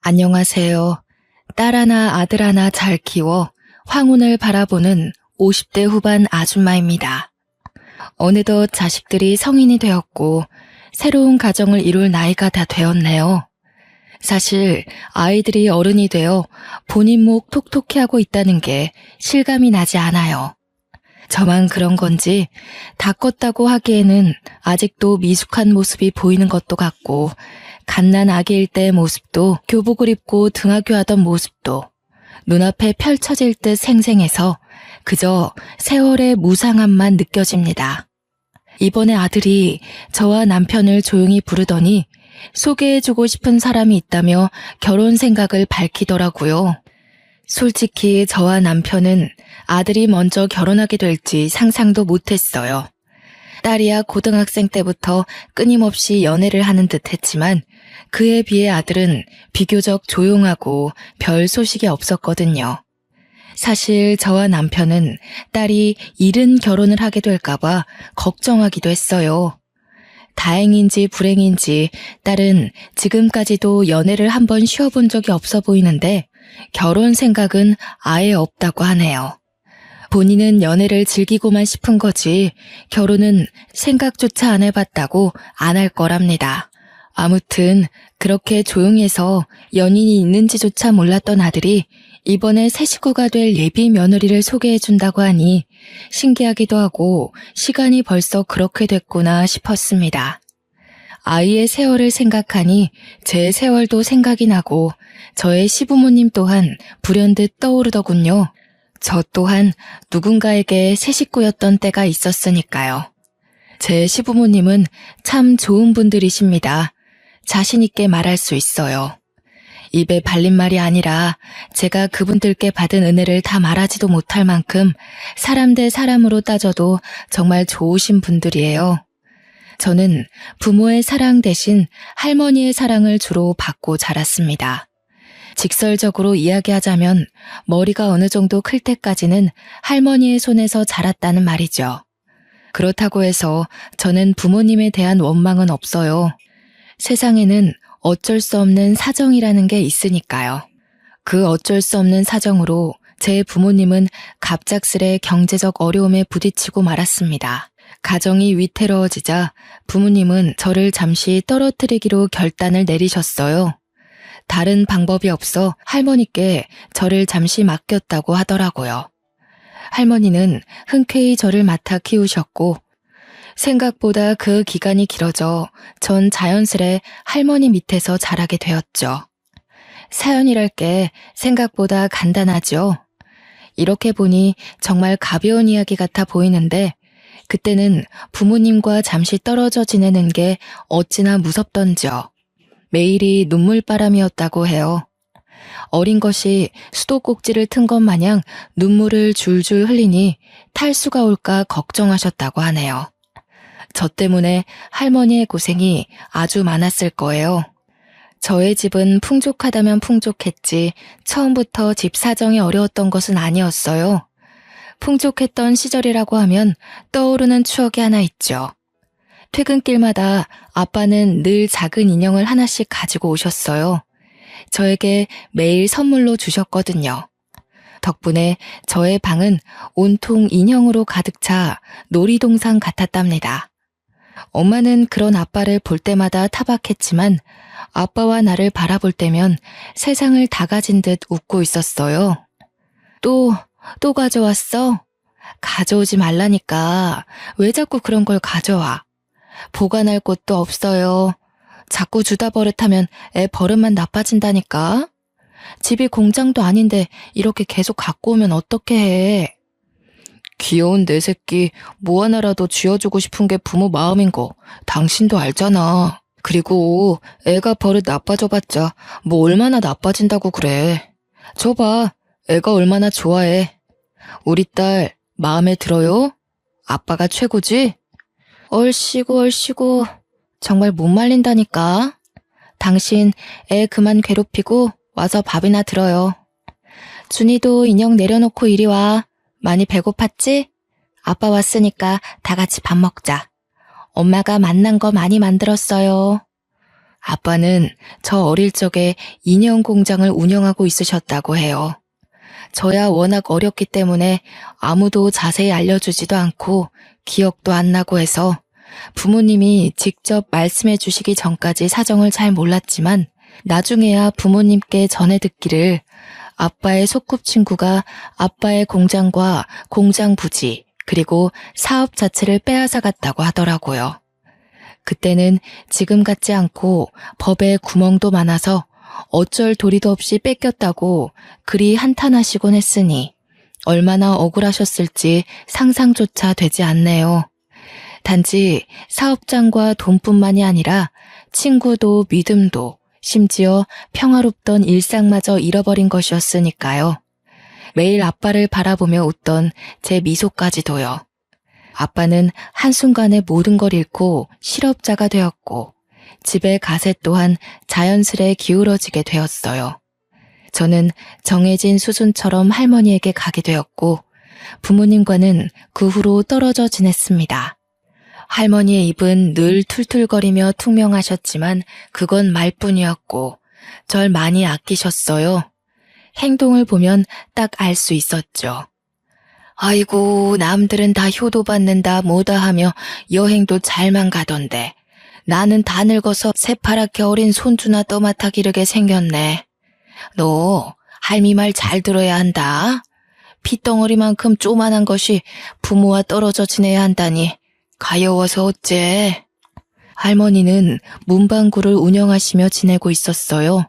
안녕하세요. 딸 하나, 아들 하나 잘 키워 황혼을 바라보는 50대 후반 아줌마입니다. 어느덧 자식들이 성인이 되었고 새로운 가정을 이룰 나이가 다 되었네요. 사실 아이들이 어른이 되어 본인 목 톡톡히 하고 있다는 게 실감이 나지 않아요. 저만 그런 건지 다 컸다고 하기에는 아직도 미숙한 모습이 보이는 것도 같고 갓난 아기일 때의 모습도 교복을 입고 등하교하던 모습도 눈앞에 펼쳐질 듯 생생해서 그저 세월의 무상함만 느껴집니다. 이번에 아들이 저와 남편을 조용히 부르더니 소개해주고 싶은 사람이 있다며 결혼 생각을 밝히더라고요. 솔직히 저와 남편은 아들이 먼저 결혼하게 될지 상상도 못했어요. 딸이야 고등학생 때부터 끊임없이 연애를 하는 듯 했지만 그에 비해 아들은 비교적 조용하고 별 소식이 없었거든요. 사실 저와 남편은 딸이 이른 결혼을 하게 될까봐 걱정하기도 했어요. 다행인지 불행인지 딸은 지금까지도 연애를 한번 쉬어본 적이 없어 보이는데 결혼 생각은 아예 없다고 하네요. 본인은 연애를 즐기고만 싶은 거지 결혼은 생각조차 안 해봤다고 안 할 거랍니다. 아무튼 그렇게 조용해서 연인이 있는지조차 몰랐던 아들이 이번에 새 식구가 될 예비 며느리를 소개해준다고 하니 신기하기도 하고 시간이 벌써 그렇게 됐구나 싶었습니다. 아이의 세월을 생각하니 제 세월도 생각이 나고 저의 시부모님 또한 불현듯 떠오르더군요. 저 또한 누군가에게 새 식구였던 때가 있었으니까요. 제 시부모님은 참 좋은 분들이십니다. 자신 있게 말할 수 있어요. 입에 발린 말이 아니라 제가 그분들께 받은 은혜를 다 말하지도 못할 만큼 사람 대 사람으로 따져도 정말 좋으신 분들이에요. 저는 부모의 사랑 대신 할머니의 사랑을 주로 받고 자랐습니다. 직설적으로 이야기하자면 머리가 어느 정도 클 때까지는 할머니의 손에서 자랐다는 말이죠. 그렇다고 해서 저는 부모님에 대한 원망은 없어요. 세상에는 어쩔 수 없는 사정이라는 게 있으니까요. 그 어쩔 수 없는 사정으로 제 부모님은 갑작스레 경제적 어려움에 부딪히고 말았습니다. 가정이 위태로워지자 부모님은 저를 잠시 떨어뜨리기로 결단을 내리셨어요. 다른 방법이 없어 할머니께 저를 잠시 맡겼다고 하더라고요. 할머니는 흔쾌히 저를 맡아 키우셨고 생각보다 그 기간이 길어져 전 자연스레 할머니 밑에서 자라게 되었죠. 사연이랄 게 생각보다 간단하죠. 이렇게 보니 정말 가벼운 이야기 같아 보이는데 그때는 부모님과 잠시 떨어져 지내는 게 어찌나 무섭던지요. 매일이 눈물바람이었다고 해요. 어린 것이 수도꼭지를 튼 것 마냥 눈물을 줄줄 흘리니 탈수가 올까 걱정하셨다고 하네요. 저 때문에 할머니의 고생이 아주 많았을 거예요. 저의 집은 풍족하다면 풍족했지 처음부터 집 사정이 어려웠던 것은 아니었어요. 풍족했던 시절이라고 하면 떠오르는 추억이 하나 있죠. 퇴근길마다 아빠는 늘 작은 인형을 하나씩 가지고 오셨어요. 저에게 매일 선물로 주셨거든요. 덕분에 저의 방은 온통 인형으로 가득 차 놀이동산 같았답니다. 엄마는 그런 아빠를 볼 때마다 타박했지만 아빠와 나를 바라볼 때면 세상을 다 가진 듯 웃고 있었어요. 또 가져왔어? 가져오지 말라니까. 왜 자꾸 그런 걸 가져와? 보관할 곳도 없어요. 자꾸 주다 버릇하면 애 버릇만 나빠진다니까. 집이 공장도 아닌데 이렇게 계속 갖고 오면 어떻게 해? 귀여운 내 새끼 뭐 하나라도 쥐어주고 싶은 게 부모 마음인 거 당신도 알잖아. 그리고 애가 버릇 나빠져봤자 뭐 얼마나 나빠진다고 그래. 줘봐. 애가 얼마나 좋아해. 우리 딸 마음에 들어요? 아빠가 최고지? 얼씨구 정말 못 말린다니까. 당신 애 그만 괴롭히고 와서 밥이나 들어요. 준이도 인형 내려놓고 이리 와. 많이 배고팠지? 아빠 왔으니까 다 같이 밥 먹자. 엄마가 맛난 거 많이 만들었어요. 아빠는 저 어릴 적에 인형 공장을 운영하고 있으셨다고 해요. 저야 워낙 어렸기 때문에 아무도 자세히 알려주지도 않고 기억도 안 나고 해서 부모님이 직접 말씀해 주시기 전까지 사정을 잘 몰랐지만 나중에야 부모님께 전해 듣기를 아빠의 소꿉친구가 아빠의 공장과 공장 부지 그리고 사업 자체를 빼앗아 갔다고 하더라고요. 그때는 지금 같지 않고 법에 구멍도 많아서 어쩔 도리도 없이 뺏겼다고 그리 한탄하시곤 했으니 얼마나 억울하셨을지 상상조차 되지 않네요. 단지 사업장과 돈뿐만이 아니라 친구도 믿음도 심지어 평화롭던 일상마저 잃어버린 것이었으니까요. 매일 아빠를 바라보며 웃던 제 미소까지도요. 아빠는 한순간에 모든 걸 잃고 실업자가 되었고 집의 가세 또한 자연스레 기울어지게 되었어요. 저는 정해진 수순처럼 할머니에게 가게 되었고 부모님과는 그 후로 떨어져 지냈습니다. 할머니의 입은 늘 툴툴거리며 퉁명하셨지만 그건 말뿐이었고 절 많이 아끼셨어요. 행동을 보면 딱 알 수 있었죠. 아이고, 남들은 다 효도 받는다 뭐다 하며 여행도 잘만 가던데 나는 다 늙어서 새파랗게 어린 손주나 떠맡아 기르게 생겼네. 너 할미 말 잘 들어야 한다. 핏덩어리만큼 쪼만한 것이 부모와 떨어져 지내야 한다니 가여워서 어째. 할머니는 문방구를 운영하시며 지내고 있었어요.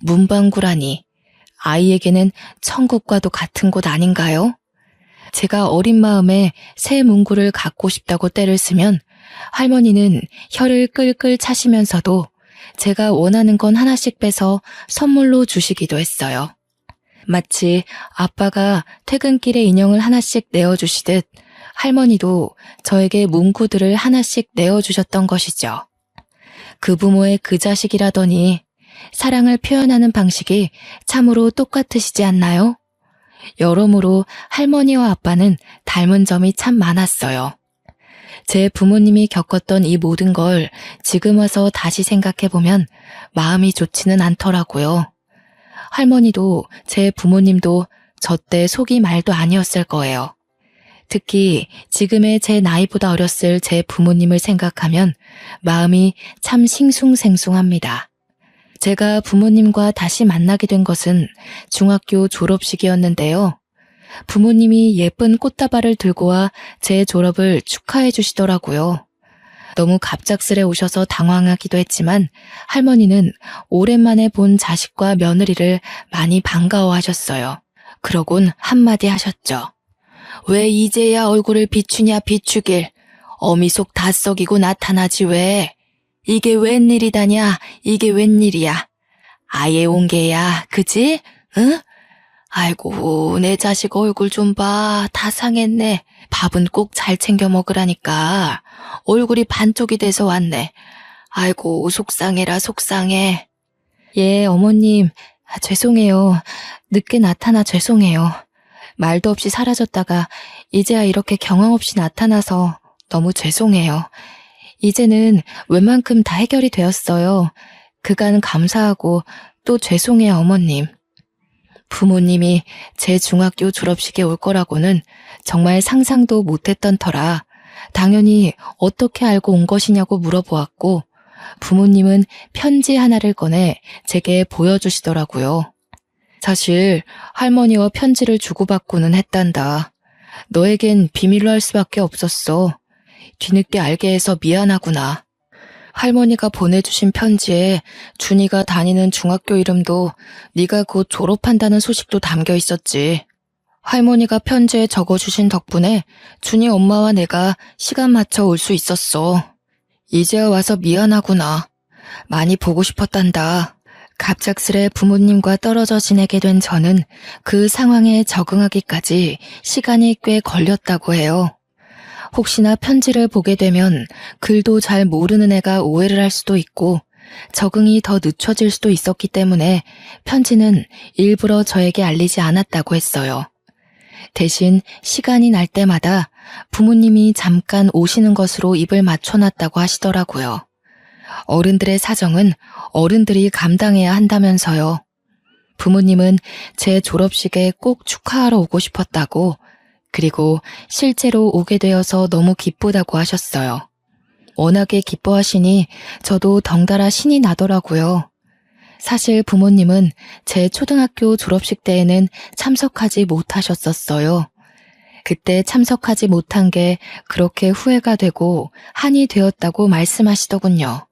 문방구라니 아이에게는 천국과도 같은 곳 아닌가요? 제가 어린 마음에 새 문구를 갖고 싶다고 떼를 쓰면 할머니는 혀를 끌끌 차시면서도 제가 원하는 건 하나씩 빼서 선물로 주시기도 했어요. 마치 아빠가 퇴근길에 인형을 하나씩 내어주시듯 할머니도 저에게 문구들을 하나씩 내어주셨던 것이죠. 그 부모의 그 자식이라더니 사랑을 표현하는 방식이 참으로 똑같으시지 않나요? 여러모로 할머니와 아빠는 닮은 점이 참 많았어요. 제 부모님이 겪었던 이 모든 걸 지금 와서 다시 생각해보면 마음이 좋지는 않더라고요. 할머니도 제 부모님도 저 때 속이 말도 아니었을 거예요. 특히 지금의 제 나이보다 어렸을 제 부모님을 생각하면 마음이 참 싱숭생숭합니다. 제가 부모님과 다시 만나게 된 것은 중학교 졸업식이었는데요. 부모님이 예쁜 꽃다발을 들고 와 제 졸업을 축하해 주시더라고요. 너무 갑작스레 오셔서 당황하기도 했지만 할머니는 오랜만에 본 자식과 며느리를 많이 반가워하셨어요. 그러곤 한마디 하셨죠. 왜 이제야 얼굴을 비추냐 비추길. 어미 속 다 썩이고 나타나지 왜. 이게 웬일이다냐, 이게 웬일이야. 아예 온 게야, 그지? 응? 아이고, 내 자식 얼굴 좀 봐. 다 상했네. 밥은 꼭 잘 챙겨 먹으라니까. 얼굴이 반쪽이 돼서 왔네. 아이고, 속상해라, 속상해. 예, 어머님. 죄송해요. 늦게 나타나 죄송해요. 말도 없이 사라졌다가 이제야 이렇게 경황 없이 나타나서 너무 죄송해요. 이제는 웬만큼 다 해결이 되었어요. 그간 감사하고 또 죄송해요, 어머님. 부모님이 제 중학교 졸업식에 올 거라고는 정말 상상도 못했던 터라 당연히 어떻게 알고 온 것이냐고 물어보았고 부모님은 편지 하나를 꺼내 제게 보여주시더라고요. 사실 할머니와 편지를 주고받고는 했단다. 너에겐 비밀로 할 수밖에 없었어. 뒤늦게 알게 해서 미안하구나. 할머니가 보내주신 편지에 준이가 다니는 중학교 이름도 네가 곧 졸업한다는 소식도 담겨 있었지. 할머니가 편지에 적어주신 덕분에 준이 엄마와 내가 시간 맞춰 올 수 있었어. 이제야 와서 미안하구나. 많이 보고 싶었단다. 갑작스레 부모님과 떨어져 지내게 된 저는 그 상황에 적응하기까지 시간이 꽤 걸렸다고 해요. 혹시나 편지를 보게 되면 글도 잘 모르는 애가 오해를 할 수도 있고 적응이 더 늦춰질 수도 있었기 때문에 편지는 일부러 저에게 알리지 않았다고 했어요. 대신 시간이 날 때마다 부모님이 잠깐 오시는 것으로 입을 맞춰놨다고 하시더라고요. 어른들의 사정은 어른들이 감당해야 한다면서요. 부모님은 제 졸업식에 꼭 축하하러 오고 싶었다고, 그리고 실제로 오게 되어서 너무 기쁘다고 하셨어요. 워낙에 기뻐하시니 저도 덩달아 신이 나더라고요. 사실 부모님은 제 초등학교 졸업식 때에는 참석하지 못하셨었어요. 그때 참석하지 못한 게 그렇게 후회가 되고 한이 되었다고 말씀하시더군요.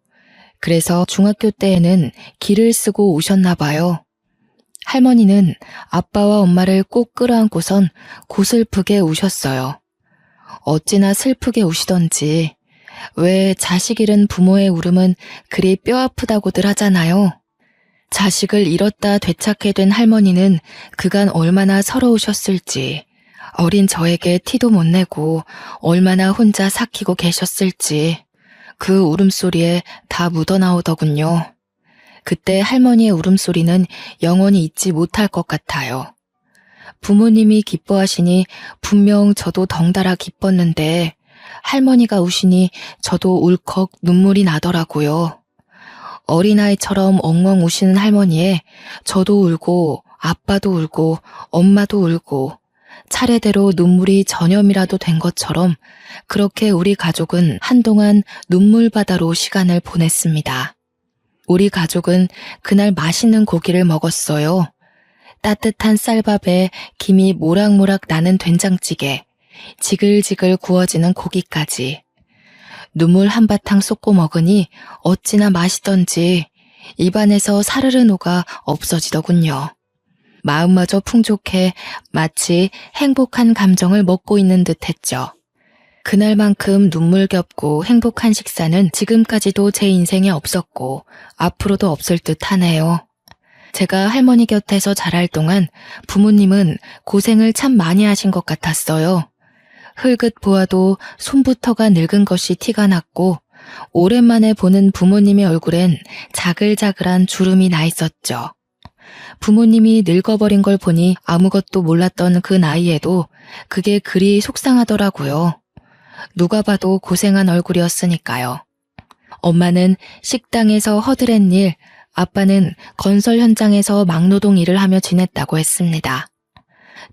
그래서 중학교 때에는 기를 쓰고 오셨나 봐요. 할머니는 아빠와 엄마를 꼭 끌어안고선 고슬프게 우셨어요. 어찌나 슬프게 우시던지. 왜 자식 잃은 부모의 울음은 그리 뼈아프다고들 하잖아요. 자식을 잃었다 되찾게 된 할머니는 그간 얼마나 서러우셨을지, 어린 저에게 티도 못 내고 얼마나 혼자 삭히고 계셨을지 그 울음소리에 다 묻어나오더군요. 그때 할머니의 울음소리는 영원히 잊지 못할 것 같아요. 부모님이 기뻐하시니 분명 저도 덩달아 기뻤는데 할머니가 우시니 저도 울컥 눈물이 나더라고요. 어린아이처럼 엉엉 우시는 할머니에 저도 울고 아빠도 울고 엄마도 울고 차례대로 눈물이 전염이라도 된 것처럼 그렇게 우리 가족은 한동안 눈물바다로 시간을 보냈습니다. 우리 가족은 그날 맛있는 고기를 먹었어요. 따뜻한 쌀밥에 김이 모락모락 나는 된장찌개, 지글지글 구워지는 고기까지. 눈물 한바탕 쏟고 먹으니 어찌나 맛있던지 입안에서 사르르 녹아 없어지더군요. 마음마저 풍족해 마치 행복한 감정을 먹고 있는 듯 했죠. 그날만큼 눈물겹고 행복한 식사는 지금까지도 제 인생에 없었고 앞으로도 없을 듯 하네요. 제가 할머니 곁에서 자랄 동안 부모님은 고생을 참 많이 하신 것 같았어요. 흘긋 보아도 손부터가 늙은 것이 티가 났고 오랜만에 보는 부모님의 얼굴엔 자글자글한 주름이 나 있었죠. 부모님이 늙어버린 걸 보니 아무것도 몰랐던 그 나이에도 그게 그리 속상하더라고요. 누가 봐도 고생한 얼굴이었으니까요. 엄마는 식당에서 허드렛 일, 아빠는 건설 현장에서 막노동 일을 하며 지냈다고 했습니다.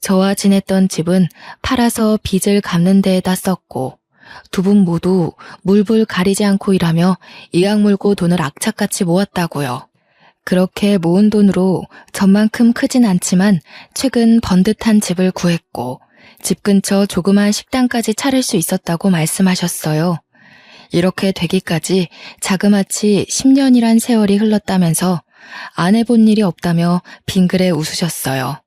저와 지냈던 집은 팔아서 빚을 갚는 데에다 썼고 두 분 모두 물불 가리지 않고 일하며 이악 물고 돈을 악착같이 모았다고요. 그렇게 모은 돈으로 전만큼 크진 않지만 최근 번듯한 집을 구했고 집 근처 조그만 식당까지 차릴 수 있었다고 말씀하셨어요. 이렇게 되기까지 자그마치 10년이란 세월이 흘렀다면서 안 해본 일이 없다며 빙그레 웃으셨어요.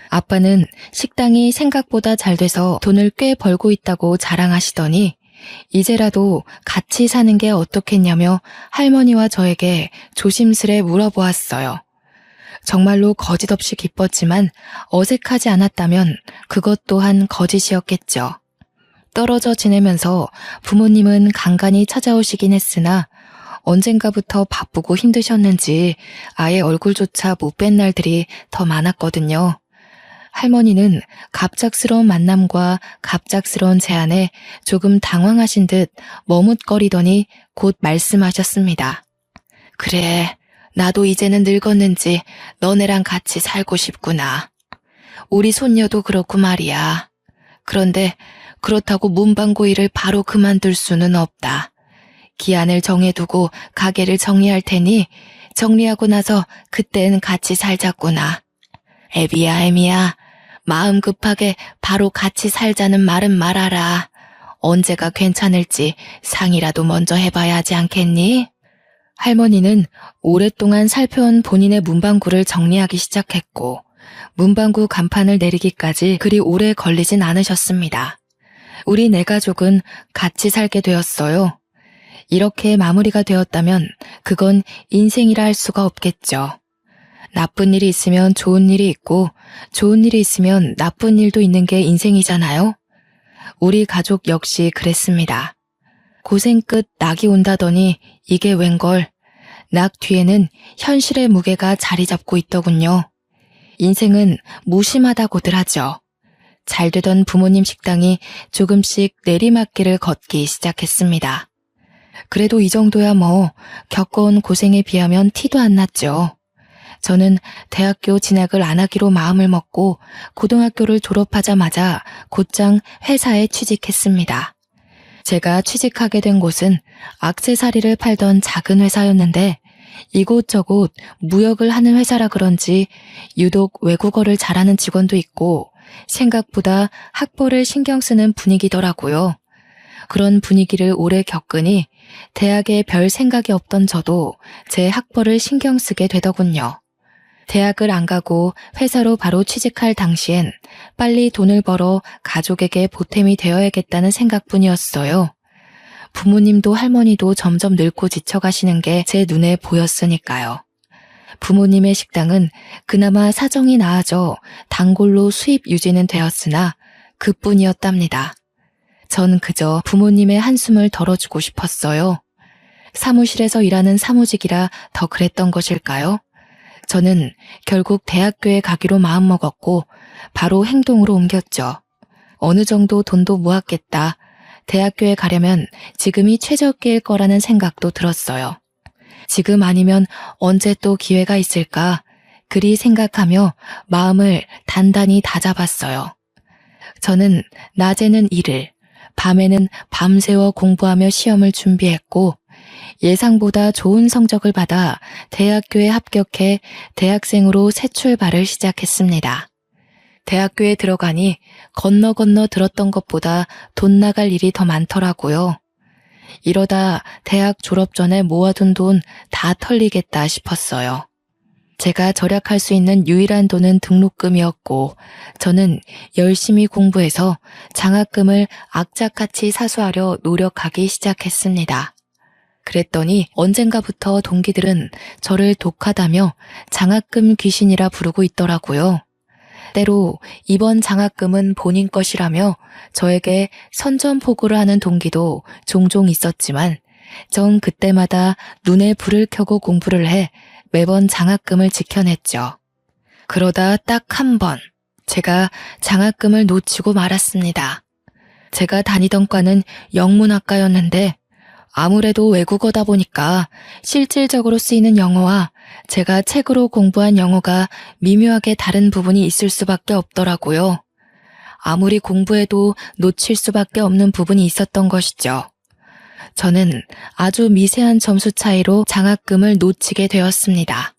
아빠는 식당이 생각보다 잘 돼서 돈을 꽤 벌고 있다고 자랑하시더니 이제라도 같이 사는 게 어떻겠냐며 할머니와 저에게 조심스레 물어보았어요. 정말로 거짓없이 기뻤지만 어색하지 않았다면 그것 또한 거짓이었겠죠. 떨어져 지내면서 부모님은 간간히 찾아오시긴 했으나 언젠가부터 바쁘고 힘드셨는지 아예 얼굴조차 못 뵌 날들이 더 많았거든요. 할머니는 갑작스러운 만남과 갑작스러운 제안에 조금 당황하신 듯 머뭇거리더니 곧 말씀하셨습니다. 그래, 나도 이제는 늙었는지 너네랑 같이 살고 싶구나. 우리 손녀도 그렇고 말이야. 그런데 그렇다고 문방구 일을 바로 그만둘 수는 없다. 기한을 정해두고 가게를 정리할 테니 정리하고 나서 그땐 같이 살자꾸나. 애비야, 애미야. 마음 급하게 바로 같이 살자는 말은 말아라. 언제가 괜찮을지 상이라도 먼저 해봐야 하지 않겠니? 할머니는 오랫동안 살펴온 본인의 문방구를 정리하기 시작했고 문방구 간판을 내리기까지 그리 오래 걸리진 않으셨습니다. 우리 네 가족은 같이 살게 되었어요. 이렇게 마무리가 되었다면 그건 인생이라 할 수가 없겠죠. 나쁜 일이 있으면 좋은 일이 있고 좋은 일이 있으면 나쁜 일도 있는 게 인생이잖아요. 우리 가족 역시 그랬습니다. 고생 끝 낙이 온다더니 이게 웬걸. 낙 뒤에는 현실의 무게가 자리 잡고 있더군요. 인생은 무심하다고들 하죠. 잘 되던 부모님 식당이 조금씩 내리막길을 걷기 시작했습니다. 그래도 이 정도야 뭐 겪어온 고생에 비하면 티도 안 났죠. 저는 대학교 진학을 안 하기로 마음을 먹고 고등학교를 졸업하자마자 곧장 회사에 취직했습니다. 제가 취직하게 된 곳은 액세서리를 팔던 작은 회사였는데 이곳저곳 무역을 하는 회사라 그런지 유독 외국어를 잘하는 직원도 있고 생각보다 학벌을 신경 쓰는 분위기더라고요. 그런 분위기를 오래 겪으니 대학에 별 생각이 없던 저도 제 학벌을 신경 쓰게 되더군요. 대학을 안 가고 회사로 바로 취직할 당시엔 빨리 돈을 벌어 가족에게 보탬이 되어야겠다는 생각뿐이었어요. 부모님도 할머니도 점점 늙고 지쳐가시는 게 제 눈에 보였으니까요. 부모님의 식당은 그나마 사정이 나아져 단골로 수입 유지는 되었으나 그뿐이었답니다. 전 그저 부모님의 한숨을 덜어주고 싶었어요. 사무실에서 일하는 사무직이라 더 그랬던 것일까요? 저는 결국 대학교에 가기로 마음먹었고 바로 행동으로 옮겼죠. 어느 정도 돈도 모았겠다. 대학교에 가려면 지금이 최적기일 거라는 생각도 들었어요. 지금 아니면 언제 또 기회가 있을까? 그리 생각하며 마음을 단단히 다잡았어요. 저는 낮에는 일을, 밤에는 밤새워 공부하며 시험을 준비했고 예상보다 좋은 성적을 받아 대학교에 합격해 대학생으로 새 출발을 시작했습니다. 대학교에 들어가니 건너 들었던 것보다 돈 나갈 일이 더 많더라고요. 이러다 대학 졸업 전에 모아둔 돈 다 털리겠다 싶었어요. 제가 절약할 수 있는 유일한 돈은 등록금이었고 저는 열심히 공부해서 장학금을 악착같이 사수하려 노력하기 시작했습니다. 그랬더니 언젠가부터 동기들은 저를 독하다며 장학금 귀신이라 부르고 있더라고요. 때로 이번 장학금은 본인 것이라며 저에게 선전포고를 하는 동기도 종종 있었지만 전 그때마다 눈에 불을 켜고 공부를 해 매번 장학금을 지켜냈죠. 그러다 딱 한 번 제가 장학금을 놓치고 말았습니다. 제가 다니던 과는 영문학과였는데 아무래도 외국어다 보니까 실질적으로 쓰이는 영어와 제가 책으로 공부한 영어가 미묘하게 다른 부분이 있을 수밖에 없더라고요. 아무리 공부해도 놓칠 수밖에 없는 부분이 있었던 것이죠. 저는 아주 미세한 점수 차이로 장학금을 놓치게 되었습니다.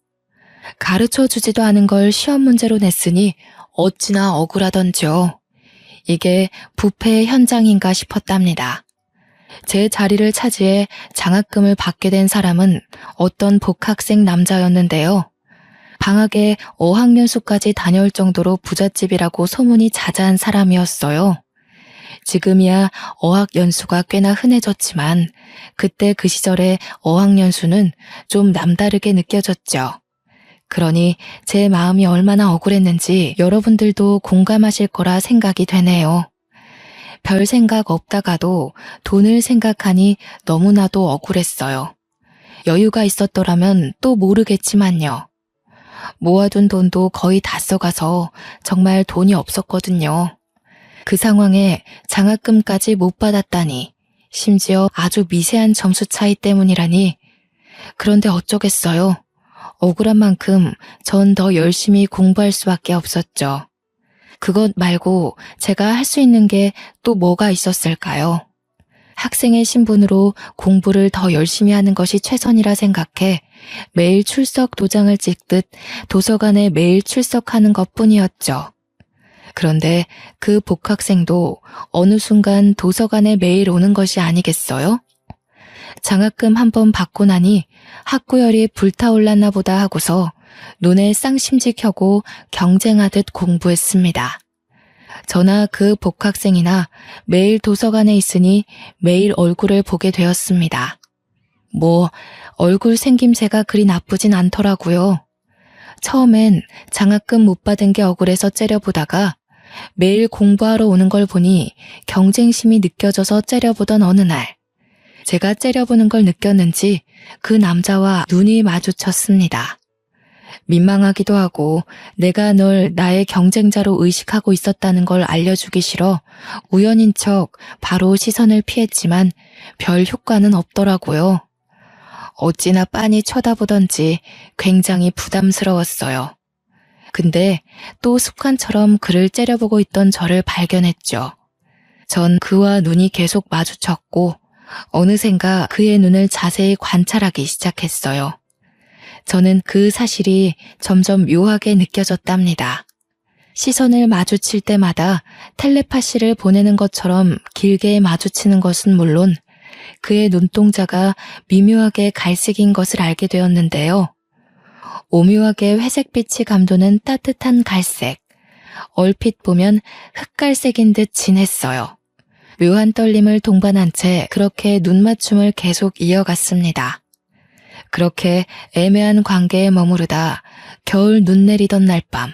가르쳐주지도 않은 걸 시험 문제로 냈으니 어찌나 억울하던지요. 이게 부패의 현장인가 싶었답니다. 제 자리를 차지해 장학금을 받게 된 사람은 어떤 복학생 남자였는데요. 방학에 어학연수까지 다녀올 정도로 부잣집이라고 소문이 자자한 사람이었어요. 지금이야 어학연수가 꽤나 흔해졌지만 그때 그 시절의 어학연수는 좀 남다르게 느껴졌죠. 그러니 제 마음이 얼마나 억울했는지 여러분들도 공감하실 거라 생각이 되네요. 별 생각 없다가도 돈을 생각하니 너무나도 억울했어요. 여유가 있었더라면 또 모르겠지만요. 모아둔 돈도 거의 다 써가서 정말 돈이 없었거든요. 그 상황에 장학금까지 못 받았다니, 심지어 아주 미세한 점수 차이 때문이라니. 그런데 어쩌겠어요. 억울한 만큼 전 더 열심히 공부할 수밖에 없었죠. 그것 말고 제가 할 수 있는 게 또 뭐가 있었을까요? 학생의 신분으로 공부를 더 열심히 하는 것이 최선이라 생각해 매일 출석 도장을 찍듯 도서관에 매일 출석하는 것뿐이었죠. 그런데 그 복학생도 어느 순간 도서관에 매일 오는 것이 아니겠어요? 장학금 한 번 받고 나니 학구열이 불타올랐나 보다 하고서 눈에 쌍심지 켜고 경쟁하듯 공부했습니다. 저나 그 복학생이나 매일 도서관에 있으니 매일 얼굴을 보게 되었습니다. 얼굴 생김새가 그리 나쁘진 않더라고요. 처음엔 장학금 못 받은 게 억울해서 째려보다가 매일 공부하러 오는 걸 보니 경쟁심이 느껴져서 째려보던 어느 날, 제가 째려보는 걸 느꼈는지 그 남자와 눈이 마주쳤습니다. 민망하기도 하고 내가 널 나의 경쟁자로 의식하고 있었다는 걸 알려주기 싫어 우연인 척 바로 시선을 피했지만 별 효과는 없더라고요. 어찌나 빤히 쳐다보던지 굉장히 부담스러웠어요. 근데 또 습관처럼 그를 째려보고 있던 저를 발견했죠. 전 그와 눈이 계속 마주쳤고 어느샌가 그의 눈을 자세히 관찰하기 시작했어요. 저는 그 사실이 점점 묘하게 느껴졌답니다. 시선을 마주칠 때마다 텔레파시를 보내는 것처럼 길게 마주치는 것은 물론 그의 눈동자가 미묘하게 갈색인 것을 알게 되었는데요. 오묘하게 회색빛이 감도는 따뜻한 갈색, 얼핏 보면 흑갈색인 듯 진했어요. 묘한 떨림을 동반한 채 그렇게 눈맞춤을 계속 이어갔습니다. 그렇게 애매한 관계에 머무르다 겨울 눈 내리던 날 밤,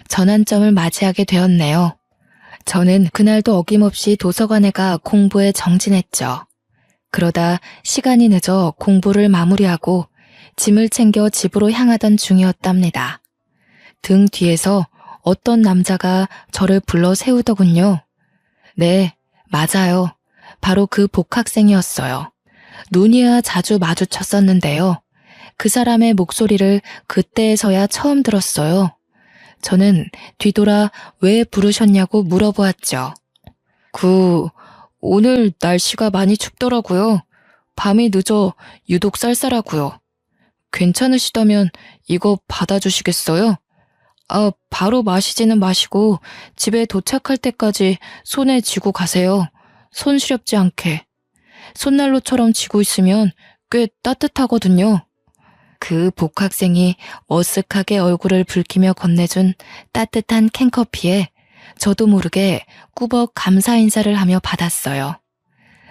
전환점을 맞이하게 되었네요. 저는 그날도 어김없이 도서관에 가 공부에 정진했죠. 그러다 시간이 늦어 공부를 마무리하고 짐을 챙겨 집으로 향하던 중이었답니다. 등 뒤에서 어떤 남자가 저를 불러 세우더군요. 네, 맞아요. 바로 그 복학생이었어요. 눈이야 자주 마주쳤었는데요. 그 사람의 목소리를 그때에서야 처음 들었어요. 저는 뒤돌아 왜 부르셨냐고 물어보았죠. 오늘 날씨가 많이 춥더라고요. 밤이 늦어 유독 쌀쌀하고요. 괜찮으시다면 이거 받아주시겠어요? 바로 마시지는 마시고 집에 도착할 때까지 손에 쥐고 가세요. 손 시렵지 않게. 손난로처럼 쥐고 있으면 꽤 따뜻하거든요. 그 복학생이 어색하게 얼굴을 붉히며 건네준 따뜻한 캔커피에 저도 모르게 꾸벅 감사 인사를 하며 받았어요.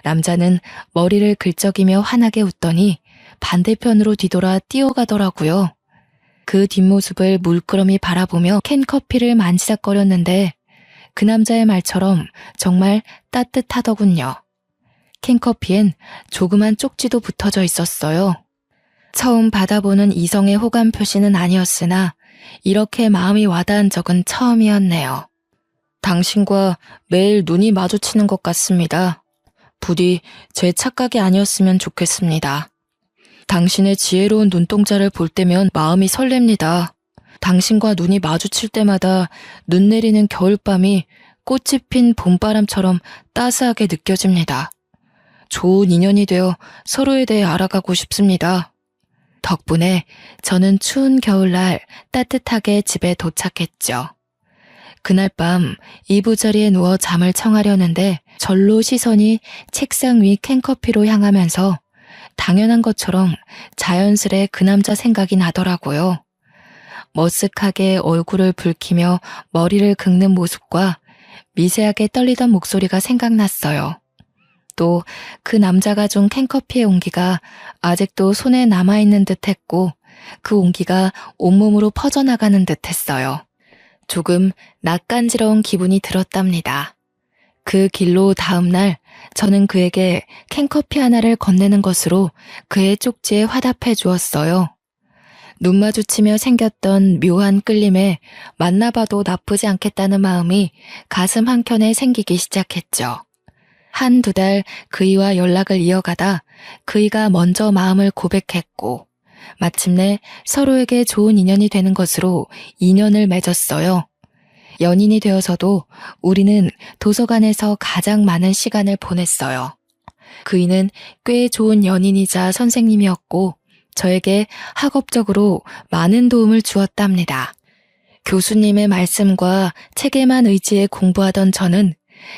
남자는 머리를 긁적이며 환하게 웃더니 반대편으로 뒤돌아 뛰어가더라고요. 그 뒷모습을 물끄러미 바라보며 캔커피를 만지작거렸는데 그 남자의 말처럼 정말 따뜻하더군요. 캔커피엔 조그만 쪽지도 붙어져 있었어요. 처음 받아보는 이성의 호감 표시는 아니었으나 이렇게 마음이 와닿은 적은 처음이었네요. 당신과 매일 눈이 마주치는 것 같습니다. 부디 제 착각이 아니었으면 좋겠습니다. 당신의 지혜로운 눈동자를 볼 때면 마음이 설렙니다. 당신과 눈이 마주칠 때마다 눈 내리는 겨울밤이 꽃이 핀 봄바람처럼 따스하게 느껴집니다. 좋은 인연이 되어 서로에 대해 알아가고 싶습니다. 덕분에 저는 추운 겨울날 따뜻하게 집에 도착했죠. 그날 밤 이부자리에 누워 잠을 청하려는데 절로 시선이 책상 위 캔커피로 향하면서 당연한 것처럼 자연스레 그 남자 생각이 나더라고요. 머쓱하게 얼굴을 붉히며 머리를 긁는 모습과 미세하게 떨리던 목소리가 생각났어요. 또 그 남자가 준 캔커피의 온기가 아직도 손에 남아있는 듯 했고 그 온기가 온몸으로 퍼져나가는 듯 했어요. 조금 낯간지러운 기분이 들었답니다. 그 길로 다음날 저는 그에게 캔커피 하나를 건네는 것으로 그의 쪽지에 화답해 주었어요. 눈 마주치며 생겼던 묘한 끌림에 만나봐도 나쁘지 않겠다는 마음이 가슴 한켠에 생기기 시작했죠. 한두 달 그이와 연락을 이어가다 그이가 먼저 마음을 고백했고 마침내 서로에게 좋은 인연이 되는 것으로 인연을 맺었어요. 연인이 되어서도 우리는 도서관에서 가장 많은 시간을 보냈어요. 그이는 꽤 좋은 연인이자 선생님이었고 저에게 학업적으로 많은 도움을 주었답니다. 교수님의 말씀과 책에만 의지해 공부하던 저는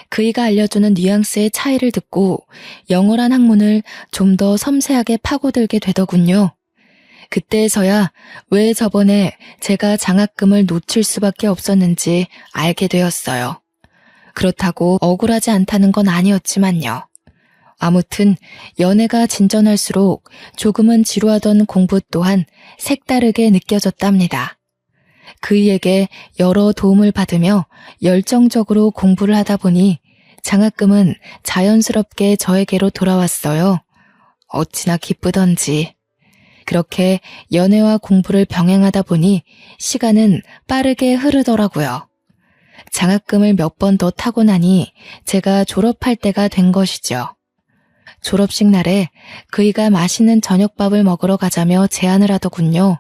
그이가 알려주는 뉘앙스의 차이를 듣고 영어란 학문을 좀 더 섬세하게 파고들게 되더군요. 그때에서야 왜 저번에 제가 장학금을 놓칠 수밖에 없었는지 알게 되었어요. 그렇다고 억울하지 않다는 건 아니었지만요. 아무튼 연애가 진전할수록 조금은 지루하던 공부 또한 색다르게 느껴졌답니다. 그이에게 여러 도움을 받으며 열정적으로 공부를 하다 보니 장학금은 자연스럽게 저에게로 돌아왔어요. 어찌나 기쁘던지. 그렇게 연애와 공부를 병행하다 보니 시간은 빠르게 흐르더라고요. 장학금을 몇 번 더 타고 나니 제가 졸업할 때가 된 것이죠. 졸업식 날에 그이가 맛있는 저녁밥을 먹으러 가자며 제안을 하더군요.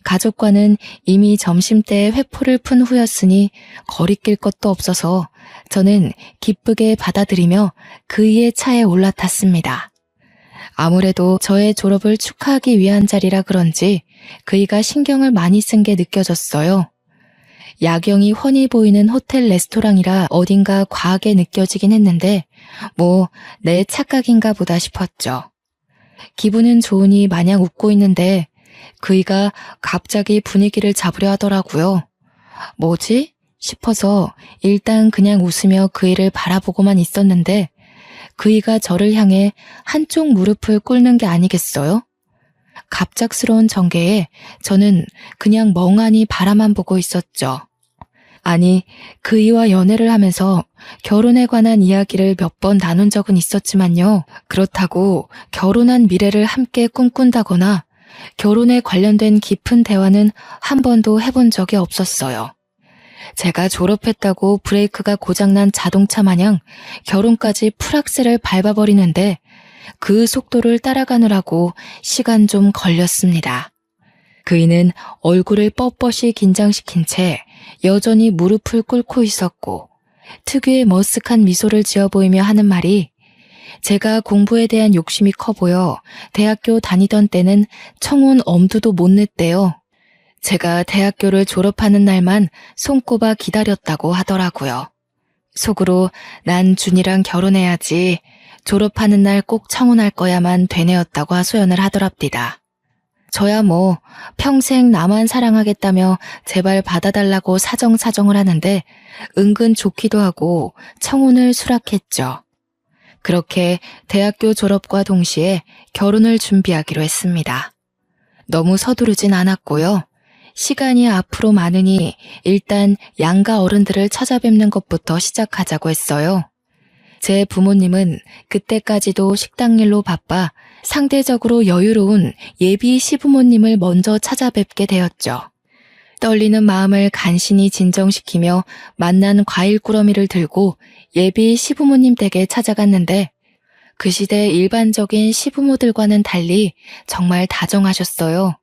가족과는 이미 점심때에 회포를 푼 후였으니 거리낄 것도 없어서 저는 기쁘게 받아들이며 그이의 차에 올라탔습니다. 아무래도 저의 졸업을 축하하기 위한 자리라 그런지 그이가 신경을 많이 쓴 게 느껴졌어요. 야경이 훤히 보이는 호텔 레스토랑이라 어딘가 과하게 느껴지긴 했는데 내 착각인가 보다 싶었죠. 기분은 좋으니 마냥 웃고 있는데 그이가 갑자기 분위기를 잡으려 하더라고요. 뭐지? 싶어서 일단 그냥 웃으며 그이를 바라보고만 있었는데 그이가 저를 향해 한쪽 무릎을 꿇는 게 아니겠어요? 갑작스러운 전개에 저는 그냥 멍하니 바라만 보고 있었죠. 아니, 그이와 연애를 하면서 결혼에 관한 이야기를 몇 번 나눈 적은 있었지만요. 그렇다고 결혼한 미래를 함께 꿈꾼다거나 결혼에 관련된 깊은 대화는 한 번도 해본 적이 없었어요. 제가 졸업했다고 브레이크가 고장난 자동차 마냥 결혼까지 풀악셀을 밟아버리는데 그 속도를 따라가느라고 시간 좀 걸렸습니다. 그이는 얼굴을 뻣뻣이 긴장시킨 채 여전히 무릎을 꿇고 있었고 특유의 머쓱한 미소를 지어 보이며 하는 말이 제가 공부에 대한 욕심이 커 보여 대학교 다니던 때는 청혼 엄두도 못 냈대요. 제가 대학교를 졸업하는 날만 손꼽아 기다렸다고 하더라고요. 속으로 난 준이랑 결혼해야지 졸업하는 날 꼭 청혼할 거야만 되뇌었다고 하소연을 하더랍디다. 저야 평생 나만 사랑하겠다며 제발 받아달라고 사정사정을 하는데 은근 좋기도 하고 청혼을 수락했죠. 그렇게 대학교 졸업과 동시에 결혼을 준비하기로 했습니다. 너무 서두르진 않았고요. 시간이 앞으로 많으니 일단 양가 어른들을 찾아뵙는 것부터 시작하자고 했어요. 제 부모님은 그때까지도 식당 일로 바빠 상대적으로 여유로운 예비 시부모님을 먼저 찾아뵙게 되었죠. 떨리는 마음을 간신히 진정시키며 만난 과일 꾸러미를 들고 예비 시부모님 댁에 찾아갔는데 그 시대 일반적인 시부모들과는 달리 정말 다정하셨어요.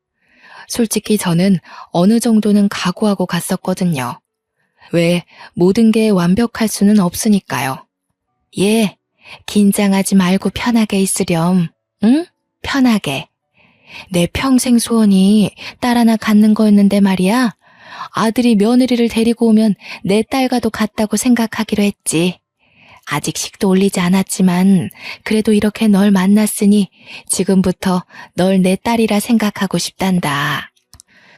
솔직히 저는 어느 정도는 각오하고 갔었거든요. 왜 모든 게 완벽할 수는 없으니까요. 예, 긴장하지 말고 편하게 있으렴. 응? 편하게. 내 평생 소원이 딸 하나 갖는 거였는데 말이야. 아들이 며느리를 데리고 오면 내 딸과도 같다고 생각하기로 했지. 아직 식도 올리지 않았지만 그래도 이렇게 널 만났으니 지금부터 널 내 딸이라 생각하고 싶단다.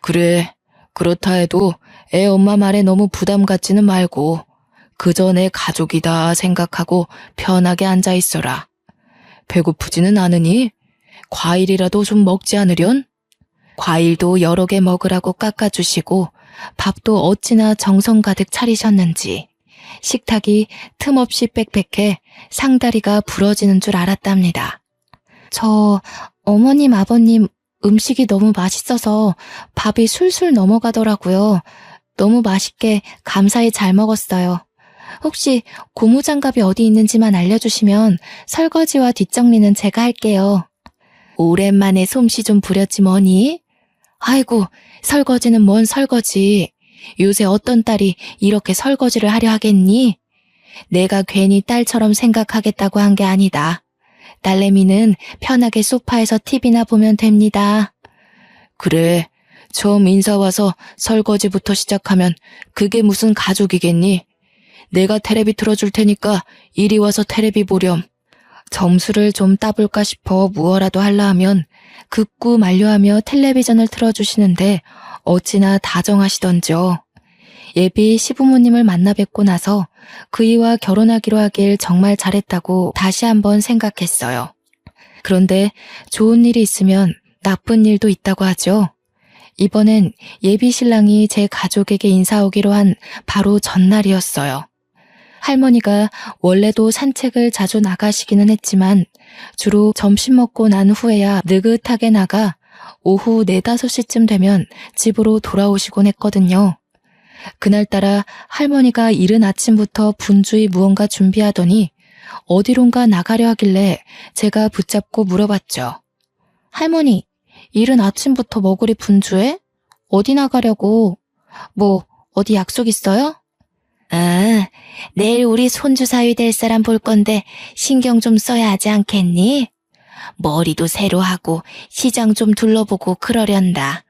그래, 그렇다 해도 애 엄마 말에 너무 부담 갖지는 말고 그저 내 가족이다 생각하고 편하게 앉아 있어라. 배고프지는 않으니? 과일이라도 좀 먹지 않으련? 과일도 여러 개 먹으라고 깎아주시고 밥도 어찌나 정성 가득 차리셨는지 식탁이 틈없이 빽빽해 상다리가 부러지는 줄 알았답니다. 저 어머님 아버님 음식이 너무 맛있어서 밥이 술술 넘어가더라고요. 너무 맛있게 감사히 잘 먹었어요. 혹시 고무장갑이 어디 있는지만 알려주시면 설거지와 뒷정리는 제가 할게요. 오랜만에 솜씨 좀 부렸지 뭐니? 아이고, 설거지는 뭔 설거지. 요새 어떤 딸이 이렇게 설거지를 하려 하겠니? 내가 괜히 딸처럼 생각하겠다고 한 게 아니다. 딸내미는 편하게 소파에서 TV나 보면 됩니다. 그래, 처음 인사 와서 설거지부터 시작하면 그게 무슨 가족이겠니? 내가 테레비 틀어줄 테니까 이리 와서 테레비 보렴. 점수를 좀 따볼까 싶어 무어라도 하려 하면 극구 만류하며 텔레비전을 틀어주시는데 어찌나 다정하시던지요. 예비 시부모님을 만나 뵙고 나서 그이와 결혼하기로 하길 정말 잘했다고 다시 한번 생각했어요. 그런데 좋은 일이 있으면 나쁜 일도 있다고 하죠. 이번엔 예비 신랑이 제 가족에게 인사 오기로 한 바로 전날이었어요. 할머니가 원래도 산책을 자주 나가시기는 했지만 주로 점심 먹고 난 후에야 느긋하게 나가 오후 4, 5시쯤 되면 집으로 돌아오시곤 했거든요. 그날따라 할머니가 이른 아침부터 분주히 무언가 준비하더니 어디론가 나가려 하길래 제가 붙잡고 물어봤죠. 할머니, 이른 아침부터 뭐 그리 분주해? 어디 나가려고? 뭐 어디 약속 있어요? 아, 내일 우리 손주 사위 될 사람 볼 건데 신경 좀 써야 하지 않겠니? 머리도 새로 하고 시장 좀 둘러보고 그러련다.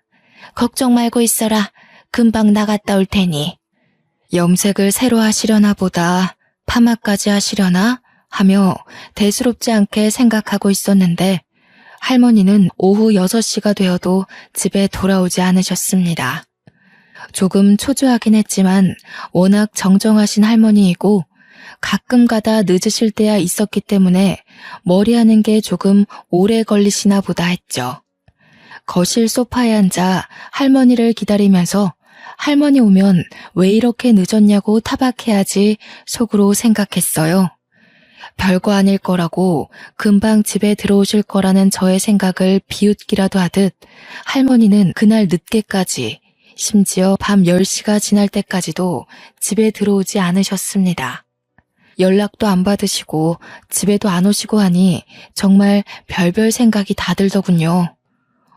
걱정 말고 있어라. 금방 나갔다 올 테니. 염색을 새로 하시려나 보다, 파마까지 하시려나 하며 대수롭지 않게 생각하고 있었는데 할머니는 오후 6시가 되어도 집에 돌아오지 않으셨습니다. 조금 초조하긴 했지만 워낙 정정하신 할머니이고 가끔 가다 늦으실 때야 있었기 때문에 머리하는 게 조금 오래 걸리시나 보다 했죠. 거실 소파에 앉아 할머니를 기다리면서 할머니 오면 왜 이렇게 늦었냐고 타박해야지 속으로 생각했어요. 별거 아닐 거라고 금방 집에 들어오실 거라는 저의 생각을 비웃기라도 하듯 할머니는 그날 늦게까지, 심지어 밤 10시가 지날 때까지도 집에 들어오지 않으셨습니다. 연락도 안 받으시고 집에도 안 오시고 하니 정말 별별 생각이 다 들더군요.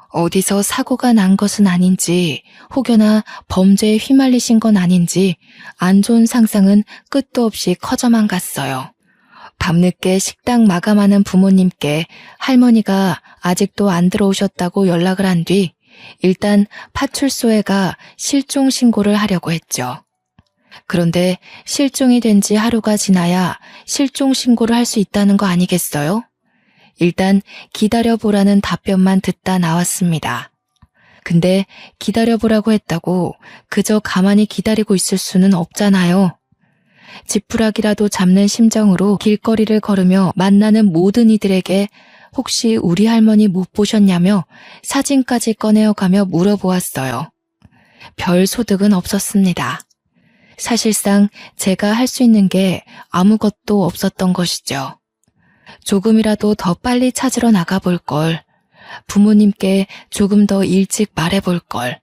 어디서 사고가 난 것은 아닌지, 혹여나 범죄에 휘말리신 건 아닌지 안 좋은 상상은 끝도 없이 커져만 갔어요. 밤늦게 식당 마감하는 부모님께 할머니가 아직도 안 들어오셨다고 연락을 한 뒤 일단 파출소에 가 실종 신고를 하려고 했죠. 그런데 실종이 된 지 하루가 지나야 실종 신고를 할 수 있다는 거 아니겠어요? 일단 기다려보라는 답변만 듣다 나왔습니다. 근데 기다려보라고 했다고 그저 가만히 기다리고 있을 수는 없잖아요. 지푸라기라도 잡는 심정으로 길거리를 걸으며 만나는 모든 이들에게 혹시 우리 할머니 못 보셨냐며 사진까지 꺼내어가며 물어보았어요. 별 소득은 없었습니다. 사실상 제가 할 수 있는 게 아무것도 없었던 것이죠. 조금이라도 더 빨리 찾으러 나가볼 걸, 부모님께 조금 더 일찍 말해볼 걸,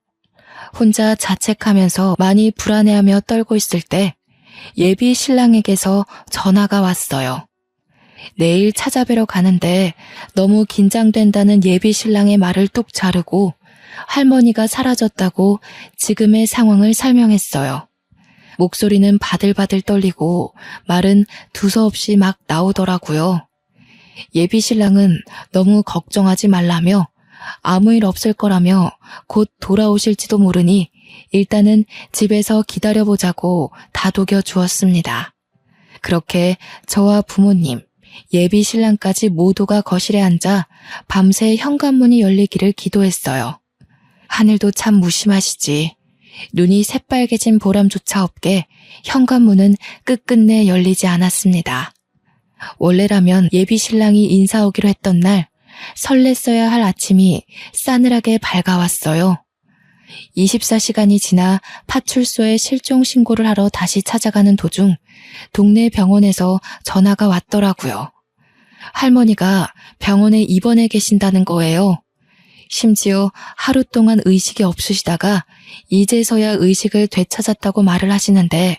혼자 자책하면서 많이 불안해하며 떨고 있을 때 예비 신랑에게서 전화가 왔어요. 내일 찾아뵈러 가는데 너무 긴장된다는 예비 신랑의 말을 뚝 자르고 할머니가 사라졌다고 지금의 상황을 설명했어요. 목소리는 바들바들 떨리고 말은 두서없이 막 나오더라고요. 예비 신랑은 너무 걱정하지 말라며 아무 일 없을 거라며 곧 돌아오실지도 모르니 일단은 집에서 기다려보자고 다독여 주었습니다. 그렇게 저와 부모님, 예비 신랑까지 모두가 거실에 앉아 밤새 현관문이 열리기를 기도했어요. 하늘도 참 무심하시지. 눈이 새빨개진 보람조차 없게 현관문은 끝끝내 열리지 않았습니다. 원래라면 예비 신랑이 인사 오기로 했던 날 설렜어야 할 아침이 싸늘하게 밝아왔어요. 24시간이 지나 파출소에 실종 신고를 하러 다시 찾아가는 도중 동네 병원에서 전화가 왔더라고요. 할머니가 병원에 입원해 계신다는 거예요. 심지어 하루 동안 의식이 없으시다가 이제서야 의식을 되찾았다고 말을 하시는데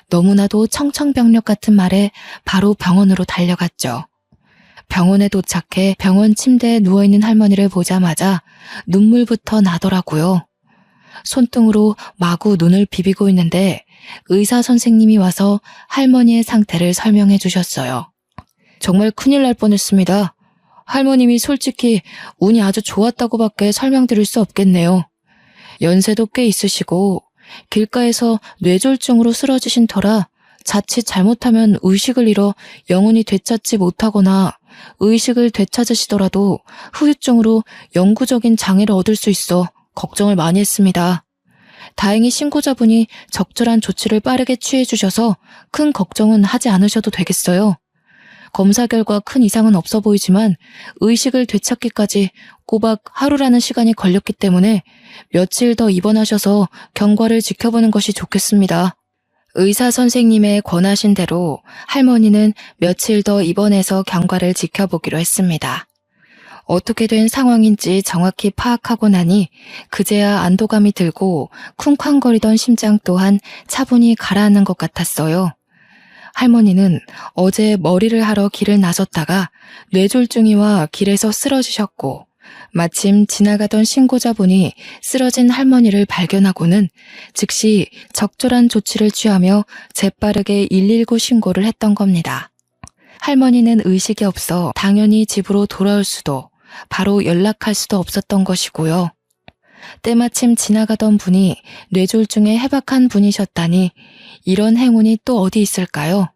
너무나도 청천벽력 같은 말에 바로 병원으로 달려갔죠. 병원에 도착해 병원 침대에 누워있는 할머니를 보자마자 눈물부터 나더라고요. 손등으로 마구 눈을 비비고 있는데 의사 선생님이 와서 할머니의 상태를 설명해 주셨어요. 정말 큰일 날 뻔했습니다. 할머님이 솔직히 운이 아주 좋았다고밖에 설명드릴 수 없겠네요. 연세도 꽤 있으시고 길가에서 뇌졸중으로 쓰러지신 터라 자칫 잘못하면 의식을 잃어 영원히 되찾지 못하거나 의식을 되찾으시더라도 후유증으로 영구적인 장애를 얻을 수 있어 걱정을 많이 했습니다. 다행히 신고자분이 적절한 조치를 빠르게 취해 주셔서 큰 걱정은 하지 않으셔도 되겠어요. 검사 결과 큰 이상은 없어 보이지만 의식을 되찾기까지 꼬박 하루라는 시간이 걸렸기 때문에 며칠 더 입원하셔서 경과를 지켜보는 것이 좋겠습니다. 의사 선생님의 권하신 대로 할머니는 며칠 더 입원해서 경과를 지켜보기로 했습니다. 어떻게 된 상황인지 정확히 파악하고 나니 그제야 안도감이 들고 쿵쾅거리던 심장 또한 차분히 가라앉는 것 같았어요. 할머니는 어제 머리를 하러 길을 나섰다가 뇌졸중이와 길에서 쓰러지셨고 마침 지나가던 신고자분이 쓰러진 할머니를 발견하고는 즉시 적절한 조치를 취하며 재빠르게 119 신고를 했던 겁니다. 할머니는 의식이 없어 당연히 집으로 돌아올 수도 바로 연락할 수도 없었던 것이고요. 때마침 지나가던 분이 뇌졸중에 해박한 분이셨다니 이런 행운이 또 어디 있을까요?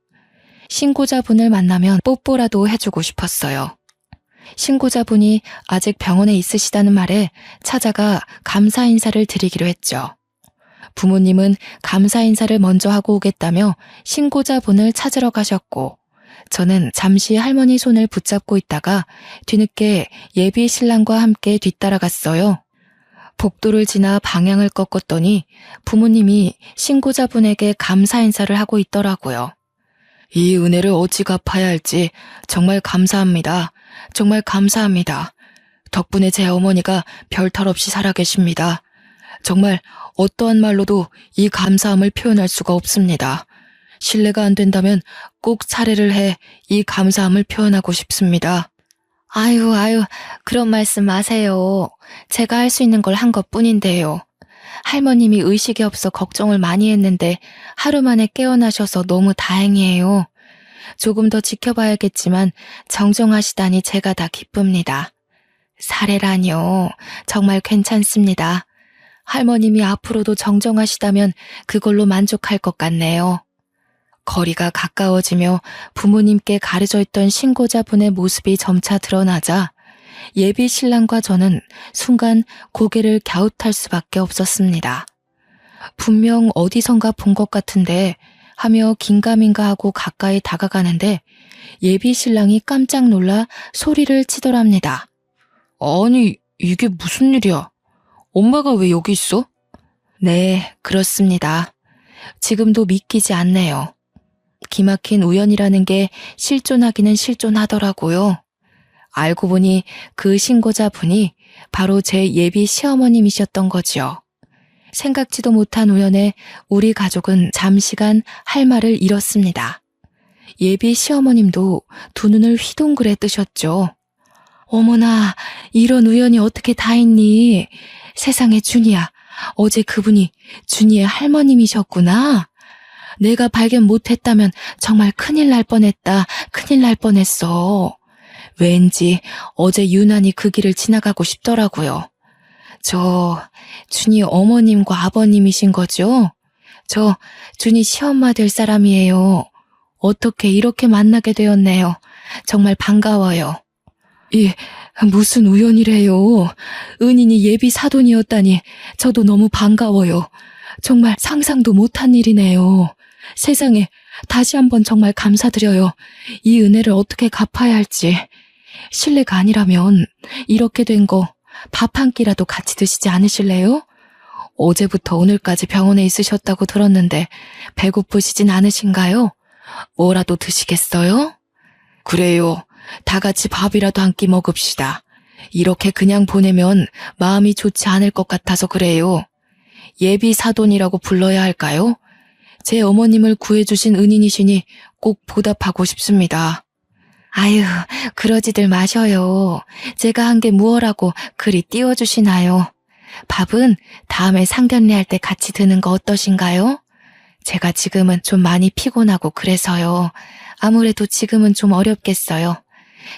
신고자분을 만나면 뽀뽀라도 해주고 싶었어요. 신고자분이 아직 병원에 있으시다는 말에 찾아가 감사 인사를 드리기로 했죠. 부모님은 감사 인사를 먼저 하고 오겠다며 신고자분을 찾으러 가셨고 저는 잠시 할머니 손을 붙잡고 있다가 뒤늦게 예비 신랑과 함께 뒤따라갔어요. 복도를 지나 방향을 꺾었더니 부모님이 신고자분에게 감사 인사를 하고 있더라고요. 이 은혜를 어찌 갚아야 할지 정말 감사합니다. 정말 감사합니다. 덕분에 제 어머니가 별탈 없이 살아계십니다. 정말 어떠한 말로도 이 감사함을 표현할 수가 없습니다. 실례가 안 된다면 꼭 차례를 해 이 감사함을 표현하고 싶습니다. 아유, 그런 말씀 마세요. 제가 할 수 있는 걸 한 것뿐인데요. 할머님이 의식이 없어 걱정을 많이 했는데 하루 만에 깨어나셔서 너무 다행이에요. 조금 더 지켜봐야겠지만 정정하시다니 제가 다 기쁩니다. 사례라니요. 정말 괜찮습니다. 할머님이 앞으로도 정정하시다면 그걸로 만족할 것 같네요. 거리가 가까워지며 부모님께 가려져 있던 신고자분의 모습이 점차 드러나자 예비 신랑과 저는 순간 고개를 갸웃할 수밖에 없었습니다. 분명 어디선가 본 것 같은데 하며 긴가민가 하고 가까이 다가가는데 예비 신랑이 깜짝 놀라 소리를 치더랍니다. 아니, 이게 무슨 일이야? 엄마가 왜 여기 있어? 네, 그렇습니다. 지금도 믿기지 않네요. 기막힌 우연이라는 게 실존하기는 실존하더라고요. 알고 보니 그 신고자분이 바로 제 예비 시어머님이셨던 거지요. 생각지도 못한 우연에 우리 가족은 잠시간 할 말을 잃었습니다. 예비 시어머님도 두 눈을 휘둥그레 뜨셨죠. 어머나, 이런 우연이 어떻게 다 있니? 세상에 준이야, 어제 그분이 준이의 할머님이셨구나. 내가 발견 못했다면 정말 큰일 날 뻔했다. 큰일 날 뻔했어. 왠지 어제 유난히 그 길을 지나가고 싶더라고요. 저 준이 어머님과 아버님이신 거죠? 저 준이 시엄마 될 사람이에요. 어떻게 이렇게 만나게 되었네요. 정말 반가워요. 무슨 우연이래요. 은인이 예비 사돈이었다니 저도 너무 반가워요. 정말 상상도 못한 일이네요. 세상에, 다시 한번 정말 감사드려요. 이 은혜를 어떻게 갚아야 할지. 실례가 아니라면 이렇게 된 거 밥 한 끼라도 같이 드시지 않으실래요? 어제부터 오늘까지 병원에 있으셨다고 들었는데 배고프시진 않으신가요? 뭐라도 드시겠어요? 그래요. 다 같이 밥이라도 한 끼 먹읍시다. 이렇게 그냥 보내면 마음이 좋지 않을 것 같아서 그래요. 예비 사돈이라고 불러야 할까요? 제 어머님을 구해주신 은인이시니 꼭 보답하고 싶습니다. 아유, 그러지들 마셔요. 제가 한 게 무엇라고 그리 띄워주시나요? 밥은 다음에 상견례 할 때 같이 드는 거 어떠신가요? 제가 지금은 좀 많이 피곤하고 그래서요. 아무래도 지금은 좀 어렵겠어요.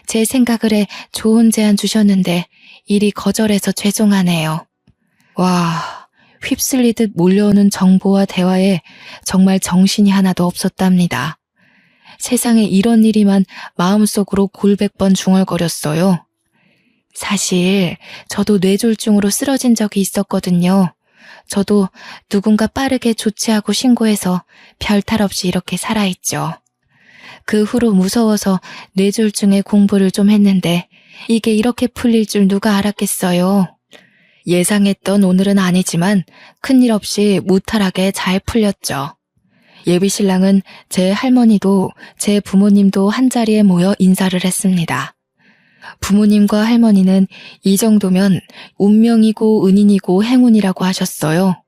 제 생각을 해 좋은 제안 주셨는데 일이 거절해서 죄송하네요. 와, 휩쓸리듯 몰려오는 정보와 대화에 정말 정신이 하나도 없었답니다. 세상에 이런 일이만 마음속으로 골백 번 중얼거렸어요. 사실 저도 뇌졸중으로 쓰러진 적이 있었거든요. 저도 누군가 빠르게 조치하고 신고해서 별탈 없이 이렇게 살아있죠. 그 후로 무서워서 뇌졸중에 공부를 좀 했는데 이게 이렇게 풀릴 줄 누가 알았겠어요. 예상했던 오늘은 아니지만 큰일 없이 무탈하게 잘 풀렸죠. 예비 신랑은 제 할머니도 제 부모님도 한자리에 모여 인사를 했습니다. 부모님과 할머니는 이 정도면 운명이고 은인이고 행운이라고 하셨어요.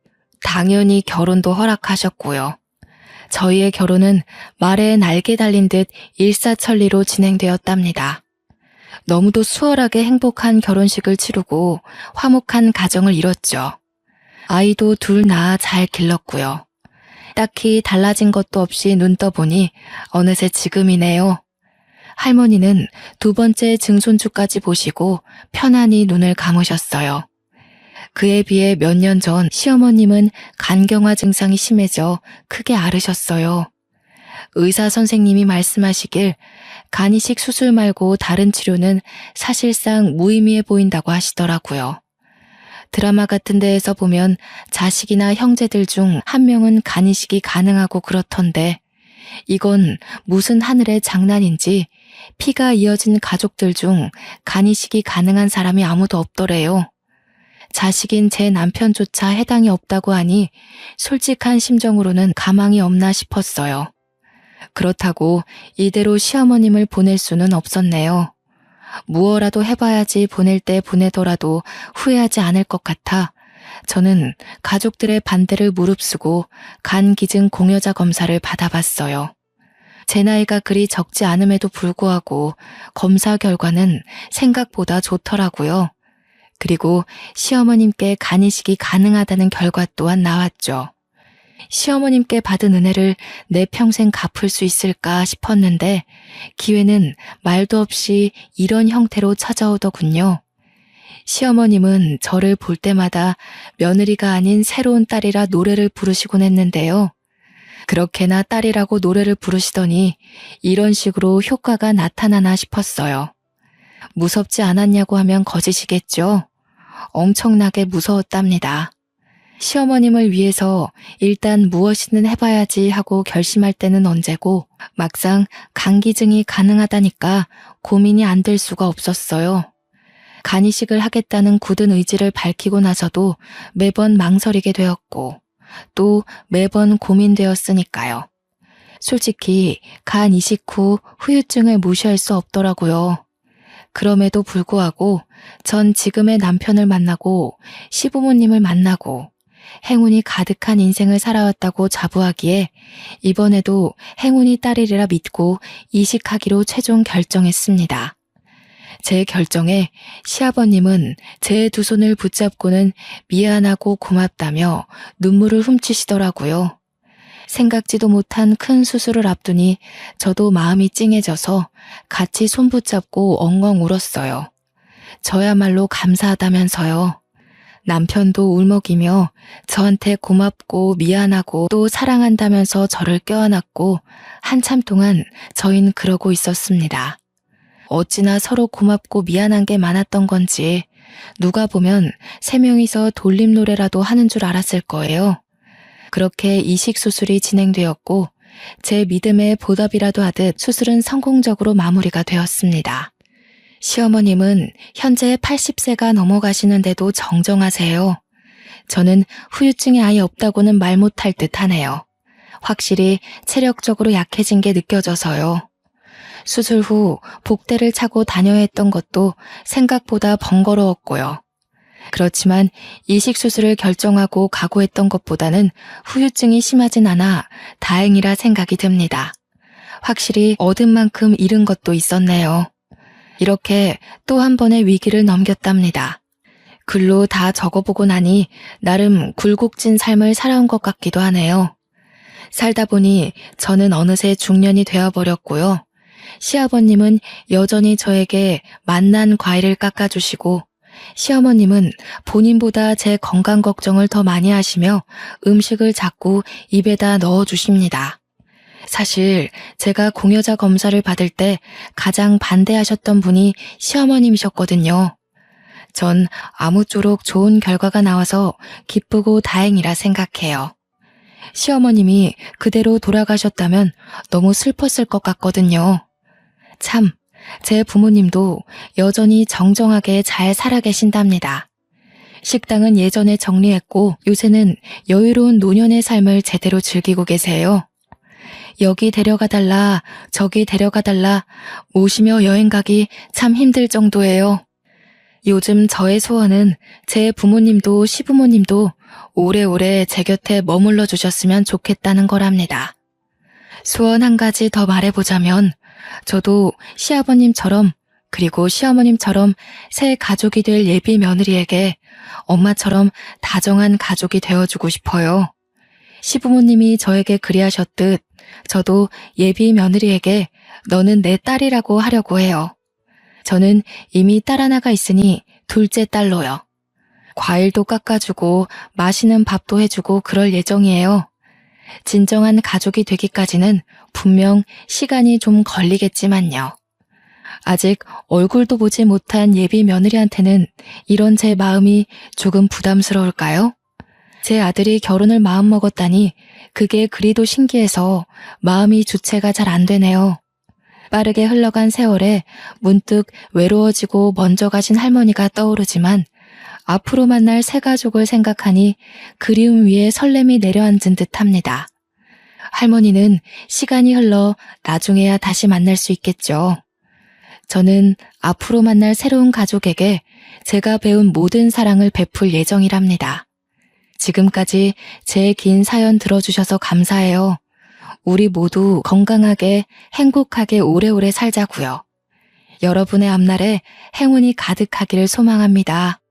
당연히 결혼도 허락하셨고요. 저희의 결혼은 말에 날개 달린 듯 일사천리로 진행되었답니다. 너무도 수월하게 행복한 결혼식을 치르고 화목한 가정을 이뤘죠. 아이도 둘 낳아 잘 길렀고요. 딱히 달라진 것도 없이 눈 떠보니 어느새 지금이네요. 할머니는 두 번째 증손주까지 보시고 편안히 눈을 감으셨어요. 그에 비해 몇 년 전 시어머님은 간경화 증상이 심해져 크게 앓으셨어요. 의사 선생님이 말씀하시길 간이식 수술 말고 다른 치료는 사실상 무의미해 보인다고 하시더라고요. 드라마 같은 데에서 보면 자식이나 형제들 중 한 명은 간이식이 가능하고 그렇던데 이건 무슨 하늘의 장난인지 피가 이어진 가족들 중 간이식이 가능한 사람이 아무도 없더래요. 자식인 제 남편조차 해당이 없다고 하니 솔직한 심정으로는 가망이 없나 싶었어요. 그렇다고 이대로 시어머님을 보낼 수는 없었네요. 무엇라도 해봐야지 보낼 때 보내더라도 후회하지 않을 것 같아 저는 가족들의 반대를 무릅쓰고 간기증 공여자 검사를 받아봤어요. 제 나이가 그리 적지 않음에도 불구하고 검사 결과는 생각보다 좋더라고요. 그리고 시어머님께 간이식이 가능하다는 결과 또한 나왔죠. 시어머님께 받은 은혜를 내 평생 갚을 수 있을까 싶었는데 기회는 말도 없이 이런 형태로 찾아오더군요. 시어머님은 저를 볼 때마다 며느리가 아닌 새로운 딸이라 노래를 부르시곤 했는데요. 그렇게나 딸이라고 노래를 부르시더니 이런 식으로 효과가 나타나나 싶었어요. 무섭지 않았냐고 하면 거짓이겠죠. 엄청나게 무서웠답니다. 시어머님을 위해서 일단 무엇이든 해봐야지 하고 결심할 때는 언제고 막상 간기증이 가능하다니까 고민이 안 될 수가 없었어요. 간이식을 하겠다는 굳은 의지를 밝히고 나서도 매번 망설이게 되었고 또 매번 고민되었으니까요. 솔직히 간 이식 후 후유증을 무시할 수 없더라고요. 그럼에도 불구하고 전 지금의 남편을 만나고 시부모님을 만나고 행운이 가득한 인생을 살아왔다고 자부하기에 이번에도 행운이 따르리라 믿고 이식하기로 최종 결정했습니다. 제 결정에 시아버님은 제 두 손을 붙잡고는 미안하고 고맙다며 눈물을 훔치시더라고요. 생각지도 못한 큰 수술을 앞두니 저도 마음이 찡해져서 같이 손 붙잡고 엉엉 울었어요. 저야말로 감사하다면서요. 남편도 울먹이며 저한테 고맙고 미안하고 또 사랑한다면서 저를 껴안았고 한참 동안 저희는 그러고 있었습니다. 어찌나 서로 고맙고 미안한 게 많았던 건지 누가 보면 세 명이서 돌림 노래라도 하는 줄 알았을 거예요. 그렇게 이식 수술이 진행되었고 제 믿음에 보답이라도 하듯 수술은 성공적으로 마무리가 되었습니다. 시어머님은 현재 80세가 넘어가시는데도 정정하세요. 저는 후유증이 아예 없다고는 말 못할 듯 하네요. 확실히 체력적으로 약해진 게 느껴져서요. 수술 후 복대를 차고 다녀야 했던 것도 생각보다 번거로웠고요. 그렇지만 이식 수술을 결정하고 각오했던 것보다는 후유증이 심하진 않아 다행이라 생각이 듭니다. 확실히 얻은 만큼 잃은 것도 있었네요. 이렇게 또 한 번의 위기를 넘겼답니다. 글로 다 적어보고 나니 나름 굴곡진 삶을 살아온 것 같기도 하네요. 살다 보니 저는 어느새 중년이 되어버렸고요. 시아버님은 여전히 저에게 맛난 과일을 깎아주시고 시어머님은 본인보다 제 건강 걱정을 더 많이 하시며 음식을 자꾸 입에다 넣어주십니다. 사실 제가 공여자 검사를 받을 때 가장 반대하셨던 분이 시어머님이셨거든요. 전 아무쪼록 좋은 결과가 나와서 기쁘고 다행이라 생각해요. 시어머님이 그대로 돌아가셨다면 너무 슬펐을 것 같거든요. 참, 제 부모님도 여전히 정정하게 잘 살아계신답니다. 식당은 예전에 정리했고 요새는 여유로운 노년의 삶을 제대로 즐기고 계세요. 여기 데려가 달라, 저기 데려가 달라, 모시며 여행 가기 참 힘들 정도예요. 요즘 저의 소원은 제 부모님도 시부모님도 오래오래 제 곁에 머물러 주셨으면 좋겠다는 거랍니다. 소원 한 가지 더 말해보자면 저도 시아버님처럼 그리고 시어머님처럼 새 가족이 될 예비 며느리에게 엄마처럼 다정한 가족이 되어주고 싶어요. 시부모님이 저에게 그리하셨듯 저도 예비 며느리에게 너는 내 딸이라고 하려고 해요. 저는 이미 딸 하나가 있으니 둘째 딸로요. 과일도 깎아주고 맛있는 밥도 해주고 그럴 예정이에요. 진정한 가족이 되기까지는 분명 시간이 좀 걸리겠지만요. 아직 얼굴도 보지 못한 예비 며느리한테는 이런 제 마음이 조금 부담스러울까요? 제 아들이 결혼을 마음먹었다니 그게 그리도 신기해서 마음이 주체가 잘 안 되네요. 빠르게 흘러간 세월에 문득 외로워지고 먼저 가신 할머니가 떠오르지만 앞으로 만날 새 가족을 생각하니 그리움 위에 설렘이 내려앉은 듯합니다. 할머니는 시간이 흘러 나중에야 다시 만날 수 있겠죠. 저는 앞으로 만날 새로운 가족에게 제가 배운 모든 사랑을 베풀 예정이랍니다. 지금까지 제 긴 사연 들어주셔서 감사해요. 우리 모두 건강하게 행복하게 오래오래 살자고요. 여러분의 앞날에 행운이 가득하기를 소망합니다.